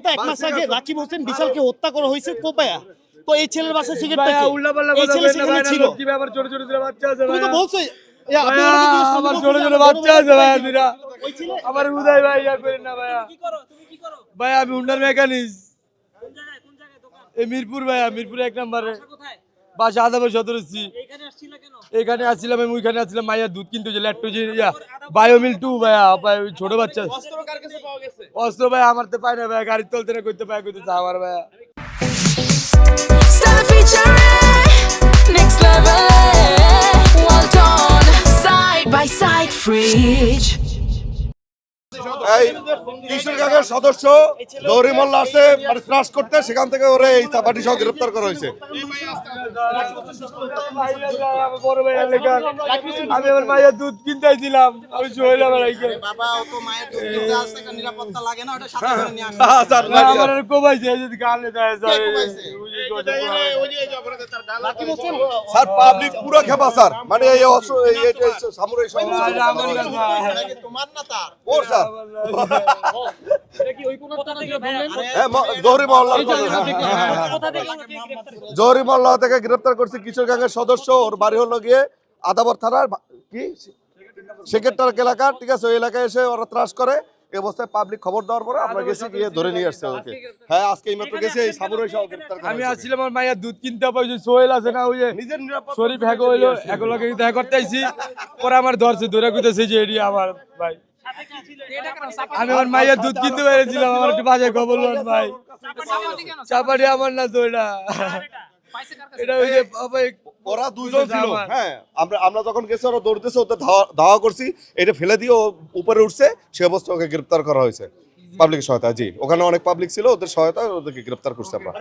গত 1 মাস আগে রাকিব হোসেন বিশালকে হত্যা করা হয়েছে কোপায়া। তো এই ছেলের বাসায় সিগারেটটা ভাইয়া কি? উল্লাপাল্লা এই কথা ছেলে বলেন না সেখানে ভাই, ছিল। কি ব্যাপার? ছোট ছোট দুটো বাচ্চা আছে তুমি তো ভাইয়া। বলছো আপনি ভাইয়া, ওনাকে জিজ্ঞেস করুন, আমার বলছেন ছোট যে ছোট আমার বাচ্চা বড় আছে ভাই ভাইয়া ছিল। দুইটা। ওই ছেলে আমার উদয় ভাই ইয়া করেন না ভাইয়া। ভাইয়া আমি হুন্ডার মেকানিক। এই মিরপুর ভাইয়া, মিরপুরে 1 নম্বরে। বাসা আদাবর 17 এখানে আসছিলাম, আমি ওইখানে আসছিলাম মাইয়ার দুধ কিনতে, যে ল্যাকটোজেন ইয়া বায়োমিল 2 ভাইয়া, ভাই ওই ছোট বাচ্চা। অস্ত্র ভাই আমার তো পাই না ভাইয়া, গাড়ি চলতে না করতে পাই করতে আমার ভাইয়া। Stella featuring next level. Well done, side by side, fridge. এই কিশোর গ্যাংয়ের সদস্য জহরি মোল্লা আসছে মানে ত্রাস করতে, সেখান থেকে ওরে এই চাপাটি সহ গ্রেফতার করা হয়েছে। বড় ভাই এলাকার, আমি আমার মায়ের দুধ কিনতে আইছিলাম, আমি সোহেল আমার আইছিলাম। বাবা ও তো মায়ের দুধ কিনতে আসছে, একটা নিরাপত্তা লাগে না, ওটা সাথে করে নিয়ে আসে। স্যার আমার আর কোবাইছে, এই যে গালে দেয় sir. Rakib Hossain sir public পুরো খেপা স্যার, মানে এই অস্ত্র এই সামুরাই সহ আমার না ভাই। এটা কি তোমার না তার? ওর স্যার এটা কি ওই কোন কথা থেকে বললেন? হ্যাঁ জহরি মহল্লা জহরি মহল্লা থেকে গ্রেফতার করছে কিশোর গ্যাংয়ের সদস্য। ওর বাড়ি হলো গিয়ে আদাবর থানার কি সেক্রেটারি এলাকা, ঠিক আছে। ওই এলাকায় এসে ওরা ত্রাস করে। এই অবস্থায় পাবলিক খবর দেওয়ার পরে আমরা গেছি, গিয়ে ধরে নিয়ে আসছে ওকে। হ্যাঁ আজকে এই মাত্র গেছে, এই সামুরাই সহ গ্রেফতার করা আমি হয়েছে। আসছিলাম আমার মায়ের দুধ কিনতে পাইছি, সোহেল আছে না ওই যে নিজের নিরাপত্তা শরীফ হ্যাঁ হইলো, এখন লোকে দেখা করতে আইছি, পরে আমার ধরছে, ধরে কইতেছে যে এডি আমার ভাই। আমি আমার মায়ের দুধ কিনতে পেরেছিলাম, আমার একটু বাজে খবর লোন ভাই। চাপাটি আমার না তো এটা, এটা ওই যে ওরা দুইজন ছিল। হ্যাঁ আমরা যখন গেছি ওরা দৌড়তেছে, ওদের ধাওয়া করছি, এটা ফেলে দিয়ে ও উপরে উঠছে, সে অবস্থা ওকে গ্রেফতার করা হয়েছে পাবলিকের সহায়তা। জি ওখানে অনেক পাবলিক ছিল, ওদের সহায়তায় ওদেরকে গ্রেফতার করছে আমরা।